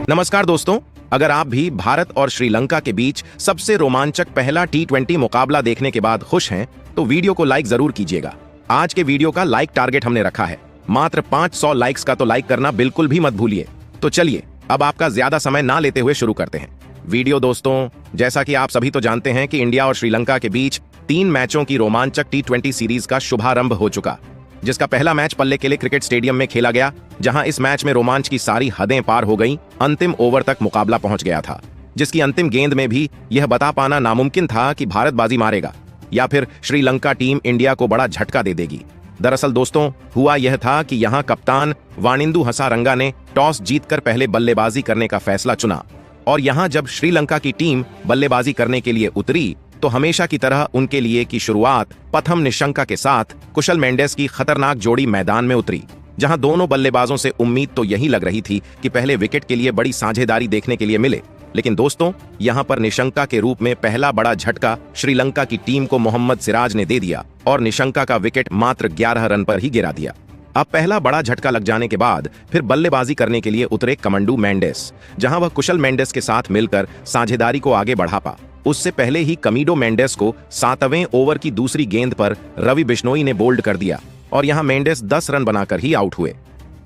नमस्कार दोस्तों, अगर आप भी भारत और श्रीलंका के बीच सबसे रोमांचक पहला T20 मुकाबला देखने के बाद खुश हैं, तो वीडियो को लाइक जरूर कीजिएगा। आज के वीडियो का लाइक टारगेट हमने रखा है मात्र 500 लाइक्स का, तो लाइक करना बिल्कुल भी मत भूलिए। तो चलिए अब आपका ज्यादा समय ना लेते हुए शुरू करते हैं वीडियो। दोस्तों, जैसा कि आप सभी तो जानते हैं कि इंडिया और श्रीलंका के बीच 3 मैचों की रोमांचक T20 सीरीज का शुभारंभ हो चुका, जिसका पहला मैच पल्ले किले क्रिकेट स्टेडियम में खेला गया, जहां इस मैच में रोमांच की सारी हदें पार हो गईं। अंतिम ओवर तक मुकाबला पहुंच गया था, जिसकी अंतिम गेंद में भी यह बता पाना नामुमकिन था कि भारत बाजी मारेगा या फिर श्रीलंका टीम इंडिया को बड़ा झटका दे देगी। दरअसल दोस्तों, हुआ यह था कि यहां कप्तान वानिंदु हसारंगा ने टॉस जीतकर पहले बल्लेबाजी करने का फैसला चुना, और यहां जब श्रीलंका की टीम बल्लेबाजी करने के लिए उतरी तो हमेशा की तरह उनके लिए की शुरुआत प्रथम निशंका के साथ कुशल मेंडिस की खतरनाक जोड़ी मैदान में उतरी, जहां दोनों बल्लेबाजों से उम्मीद तो यही लग रही थी कि पहले विकेट के लिए बड़ी साझेदारी देखने के लिए मिले। लेकिन दोस्तों, यहां पर निशंका के रूप में पहला बड़ा झटका श्रीलंका की टीम को मोहम्मद सिराज ने दे दिया और निशंका का विकेट मात्र 11 रन पर ही गिरा दिया। अब पहला बड़ा झटका लग जाने के बाद फिर बल्लेबाजी करने के लिए उतरे कमंडू मेंडिस, जहां वह कुशल मेंडिस के साथ मिलकर साझेदारी को आगे बढ़ा पा। उससे पहले ही कमीडो मेंडिस को 7वें ओवर की दूसरी गेंद पर रवि बिश्नोई ने बोल्ड कर दिया और यहां मेंडिस 10 रन बनाकर ही आउट हुए।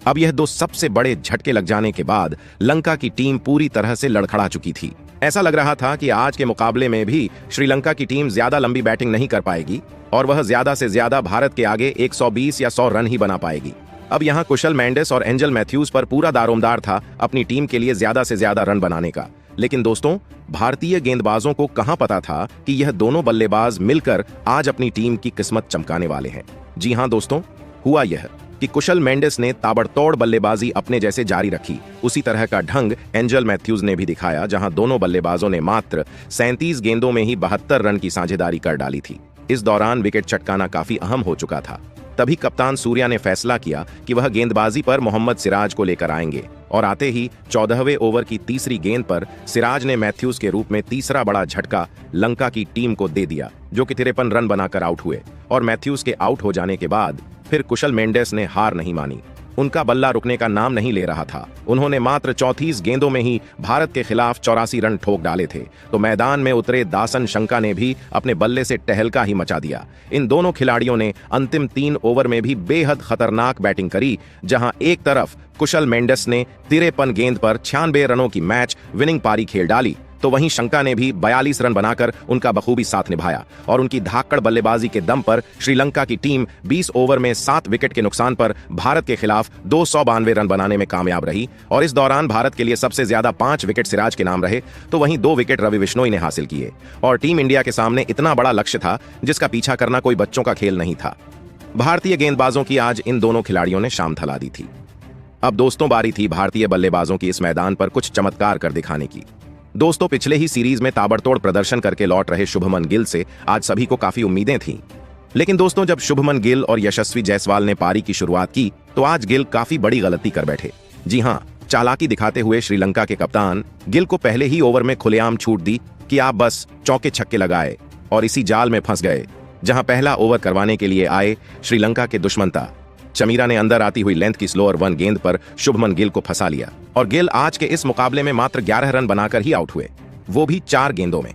अब यह 2 सबसे बड़े झटके लग जाने के बाद लंका की टीम पूरी तरह से लड़खड़ा चुकी थी। ऐसा लग रहा था कि आज के मुकाबले में भी श्रीलंका की टीम ज्यादा लंबी बैटिंग नहीं कर पाएगी और वह ज्यादा से ज्यादा भारत के आगे 120 या 100 रन ही बना पाएगी। अब यहां कुशल मेंडिस और एंजल मैथ्यूज पर पूरा दारोमदार था अपनी टीम के लिए ज्यादा से ज्यादा रन बनाने का। लेकिन दोस्तों, भारतीय गेंदबाजों को कहां पता था कि यह दोनों बल्लेबाज मिलकर आज अपनी टीम की किस्मत चमकाने वाले हैं। जी हां दोस्तों, हुआ यह कि कुशल मेंडिस ने ताबड़तोड़ बल्लेबाजी अपने जैसे जारी रखी। उसी तरह का ढंग एंजल मैथ्यूज ने भी दिखाया, जहां दोनों बल्लेबाजों ने मात्र 37 गेंदों में ही 72 रन की साझेदारी कर डाली थी। इस दौरान विकेट चटकाना काफी अहम हो चुका था। तभी कप्तान सूर्या ने फैसला किया कि वह गेंदबाजी पर मोहम्मद सिराज को लेकर आएंगे, और आते ही 14वें ओवर की तीसरी गेंद पर सिराज ने मैथ्यूज के रूप में तीसरा बड़ा झटका लंका की टीम को दे दिया, जो कि 53 रन बनाकर आउट हुए। और मैथ्यूज के आउट हो जाने के बाद फिर कुशल मेंडिस ने हार नहीं मानी। उनका बल्ला रुकने का नाम नहीं ले रहा था। उन्होंने मात्र 34 गेंदों में ही भारत के खिलाफ 84 रन ठोक डाले थे। तो मैदान में उतरे दासन शंका ने भी अपने बल्ले से टहलका ही मचा दिया। इन दोनों खिलाड़ियों ने अंतिम 3 ओवर में भी बेहद खतरनाक बैटिंग करी, जहां एक तरफ कुशल मेंडिस ने 53 गेंद पर 96 रनों की मैच विनिंग पारी खेल डाली, तो वहीं शंका ने भी 42 रन बनाकर उनका बखूबी साथ निभाया। और उनकी धाकड़ बल्लेबाजी के दम पर श्रीलंका की टीम 20 ओवर में 7 विकेट के नुकसान पर भारत के खिलाफ 292 रन बनाने में कामयाब रही। और इस दौरान भारत के लिए सबसे ज्यादा 5 विकेट सिराज के नाम रहे, तो वहीं 2 विकेट रवि बिश्नोई ने हासिल किए। और टीम इंडिया के सामने इतना बड़ा लक्ष्य था जिसका पीछा करना कोई बच्चों का खेल नहीं था। भारतीय गेंदबाजों की आज इन दोनों खिलाड़ियों ने शाम थला दी थी। अब दोस्तों, बारी थी भारतीय बल्लेबाजों की इस मैदान पर कुछ चमत्कार कर दिखाने की। दोस्तों, पिछले ही सीरीज में ताबड़तोड़ प्रदर्शन करके लौट रहे शुभमन गिल से आज सभी को काफी उम्मीदें थीं। लेकिन दोस्तों, जब शुभमन गिल और यशस्वी जायसवाल ने पारी की शुरुआत की तो आज गिल काफी बड़ी गलती कर बैठे। जी हां, चालाकी दिखाते हुए श्रीलंका के कप्तान गिल को पहले ही ओवर में खुलेआम छूट दी कि आप बस चौके छक्के लगाए, और इसी जाल में फंस गए, जहां पहला ओवर करवाने के लिए आए श्रीलंका के दुश्मनता चमीरा ने अंदर आती हुई लेंथ की स्लोअर 1 गेंद पर शुभमन गिल को फंसा लिया। और गिल आज के इस मुकाबले में मात्र 11 रन बनाकर ही आउट हुए, वो भी 4 गेंदों में।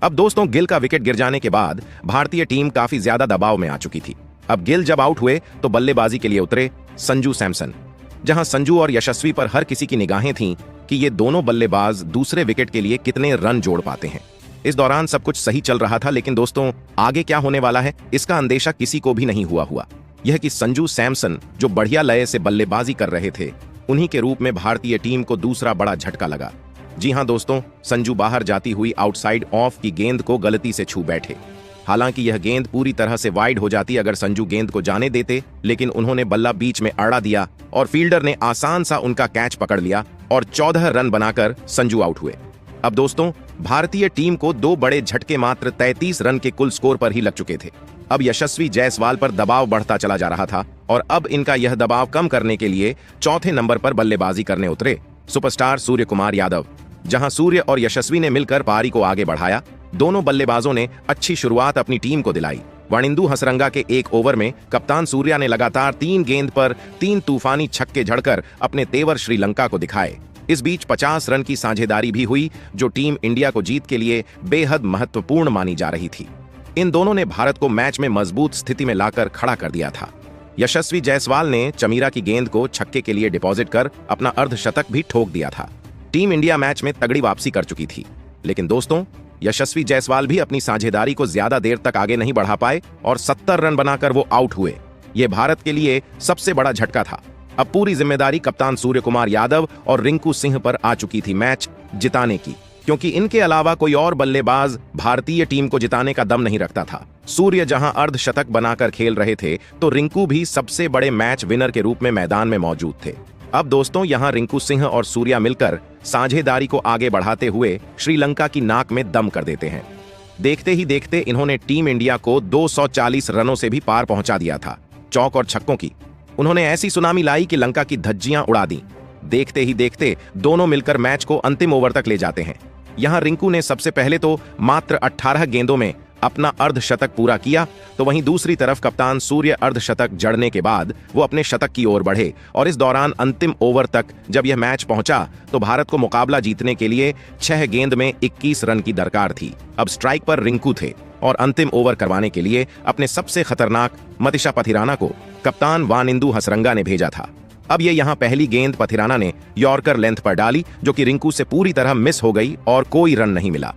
अब दोस्तों, गिल का विकेट गिर जाने के बाद भारतीय टीम काफी ज्यादा दबाव में आ चुकी थी। अब गिल जब आउट हुए तो बल्लेबाजी के लिए उतरे संजू सैमसन, जहां संजू और यशस्वी पर हर किसी की निगाहें थीं कि ये दोनों बल्लेबाज दूसरे विकेट के लिए कितने रन जोड़ पाते हैं। इस दौरान सब कुछ सही चल रहा था, लेकिन दोस्तों, आगे क्या होने वाला है इसका अंदेशा किसी को भी नहीं हुआ यह कि संजू सैमसन, जो बढ़िया लय से बल्लेबाजी कर रहे थे, उन्हीं के रूप में भारतीय टीम को दूसरा बड़ा झटका लगा। जी हां दोस्तों, संजू बाहर जाती हुई आउटसाइड ऑफ की गेंद को गलती से छू बैठे। हालांकि यह गेंद पूरी तरह से वाइड हो जाती अगर संजू गेंद को जाने देते, लेकिन उन्होंने बल्ला बीच में अड़ा दिया और फील्डर ने आसान सा उनका कैच पकड़ लिया और 14 रन बनाकर संजू आउट हुए। अब दोस्तों, भारतीय टीम को 2 बड़े झटके मात्र 33 रन के कुल स्कोर पर ही लग चुके थे। अब यशस्वी जायसवाल पर दबाव बढ़ता चला जा रहा था, और अब इनका यह दबाव कम करने के लिए चौथे नंबर पर बल्लेबाजी करने उतरे सुपरस्टार सूर्य कुमार यादव, जहां सूर्य और यशस्वी ने मिलकर पारी को आगे बढ़ाया। दोनों बल्लेबाजों ने अच्छी शुरुआत अपनी टीम को दिलाई। वानिंदु हसरंगा के 1 ओवर में कप्तान सूर्या ने लगातार 3 गेंद पर 3 तूफानी छक्के झड़कर अपने तेवर श्रीलंका को दिखाए। इस बीच 50 रन की साझेदारी भी हुई, जो टीम इंडिया को जीत के लिए बेहद महत्वपूर्ण मानी जा रही थी। इन दोनों ने भारत को मैच में मजबूत स्थिति में लाकर खड़ा कर दिया था। यशस्वी जायसवाल ने चमीरा की गेंद को छक्के के लिए डिपॉजिट कर अपना अर्धशतक भी ठोक दिया था। टीम इंडिया मैच में तगड़ी वापसी कर चुकी थी, लेकिन दोस्तों यशस्वी जायसवाल भी अपनी साझेदारी को ज्यादा देर तक आगे नहीं बढ़ा पाए और 70 रन बनाकर वो आउट हुए। ये भारत के लिए सबसे बड़ा झटका था। अब पूरी जिम्मेदारी कप्तान सूर्य कुमार यादव और रिंकू सिंह पर आ चुकी थी मैच जिताने की, क्योंकि इनके अलावा कोई और बल्लेबाज भारतीय टीम को जिताने का दम नहीं रखता था। सूर्य जहां अर्धशतक बनाकर खेल रहे थे, तो रिंकू भी सबसे बड़े मैच विनर के रूप में मैदान में मौजूद थे। अब दोस्तों यहां रिंकू सिंह और सूर्या मिलकर साझेदारी को आगे बढ़ाते हुए श्रीलंका की नाक में दम कर देते हैं। देखते ही देखते इन्होंने टीम इंडिया को 240 रनों से भी पार पहुंचा दिया था। चौक और छक्कों की उन्होंने ऐसी सुनामी लाई कि लंका की धज्जियां उड़ा दी। देखते ही देखते दोनों मिलकर मैच को अंतिम ओवर तक ले जाते हैं। यहां रिंकू ने सबसे पहले तो मात्र 18 गेंदों में अपना अर्धशतक पूरा किया, तो वहीं दूसरी तरफ कप्तान सूर्य अर्धशतक जड़ने के बाद वो अपने शतक की ओर बढ़े और इस दौरान अंतिम ओवर तक जब यह मैच पहुंचा तो भारत को मुकाबला जीतने के लिए 6 गेंद में 21 रन की दरकार थी। अब स्ट्राइक पर रिंकू थे और अंतिम ओवर करवाने के लिए अपने सबसे खतरनाक मतिशा पथिराना को कप्तान वानिंदु हसरंगा ने भेजा था। अब ये यहाँ पहली गेंद पथिराना ने यॉर्कर लेंथ पर डाली, जो कि रिंकू से पूरी तरह मिस हो गई और कोई रन नहीं मिला।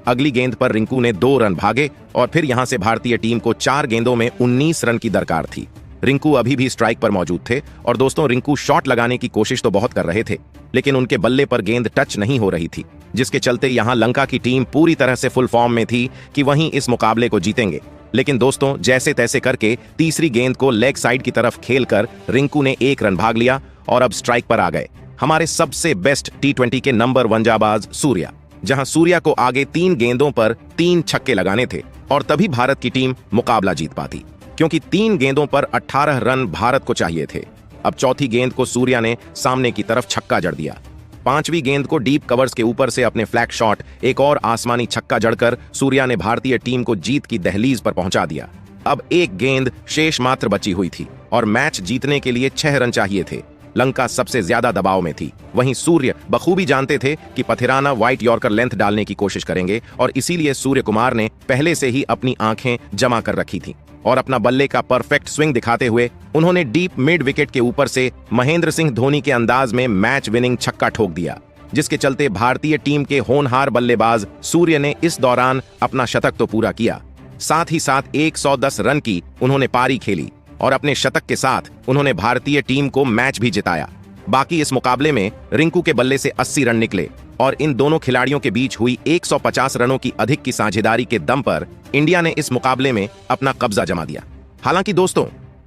अगली गेंद पर रिंकू ने 2 रन भागे और फिर यहां से भारतीय टीम को 4 गेंदों में 19 रन की दरकार थी। रिंकू अभी भी स्ट्राइक पर मौजूद थे और दोस्तों रिंकू शॉट लगाने की कोशिश तो बहुत कर रहे थे, लेकिन उनके बल्ले पर गेंद टच नहीं हो रही थी, जिसके चलते यहां लंका की टीम पूरी तरह से फुल फॉर्म में थी कि वहीं इस मुकाबले को जीतेंगे। लेकिन दोस्तों जैसे तैसे करके तीसरी गेंद को लेग साइड की तरफ खेलकर रिंकू ने 1 रन भाग लिया और अब स्ट्राइक पर आ गए हमारे सबसे बेस्ट T20 के नंबर 1 जाबाज सूर्या। जहां सूर्या को आगे 3 गेंदों पर 3 छक्के लगाने थे और तभी भारत की टीम मुकाबला जीत पाती, क्योंकि 3 गेंदों पर 18 रन भारत को चाहिए थे। अब चौथी गेंद को सूर्या ने सामने की तरफ छक्का जड़ दिया। 5वीं गेंद को डीप कवर्स के ऊपर से अपने फ्लैग शॉट एक और आसमानी छक्का जड़कर सूर्या ने भारतीय टीम को जीत की दहलीज पर पहुंचा दिया। अब 1 गेंद शेष मात्र बची हुई थी और मैच जीतने के लिए 6 रन चाहिए थे। लंका सबसे ज्यादा दबाव में थी। वहीं सूर्य बखूबी जानते थे कि पथिराना व्हाइट यॉर्कर लेंथ डालने की कोशिश करेंगे और इसीलिए सूर्य कुमार ने पहले से ही अपनी आंखें जमा कर रखी थी और अपना बल्ले का परफेक्ट स्विंग दिखाते हुए उन्होंने डीप मिड विकेट के ऊपर से महेंद्र सिंह धोनी के अंदाज में मैच विनिंग छक्का ठोक दिया, जिसके चलते भारतीय टीम के होनहार बल्लेबाज सूर्य ने इस दौरान अपना शतक तो पूरा किया, साथ ही साथ 110 रन की उन्होंने पारी खेली और अपने शतक के साथ उन्होंने भारतीय टीम को मैच भी जिताया। बाकी इस मुकाबले में रिंकू के बल्ले से 80 रन निकले और इन दोनों खिलाड़ियों के बीच हुई 150 रनों की अधिक की साझेदारी के दम पर इंडिया ने इस मुकाबले में अपना कब्जा जमा दिया। हालांकि दोस्तों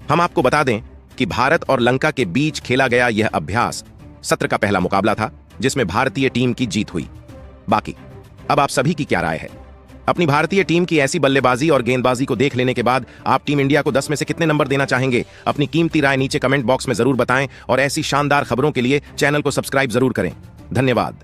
हम आपको बता दें कि भारत और लंका के बीच खेला गया यह अभ्यास सत्र का पहला मुकाबला था, जिसमें भारतीय टीम की जीत हुई। बाकी अब आप सभी की क्या राय है? अपनी भारतीय टीम की ऐसी बल्लेबाजी और गेंदबाजी को देख लेने के बाद आप टीम इंडिया को 10 में से कितने नंबर देना चाहेंगे? अपनी कीमती राय नीचे कमेंट बॉक्स में जरूर बताएं और ऐसी शानदार खबरों के लिए चैनल को सब्सक्राइब जरूर करें। धन्यवाद।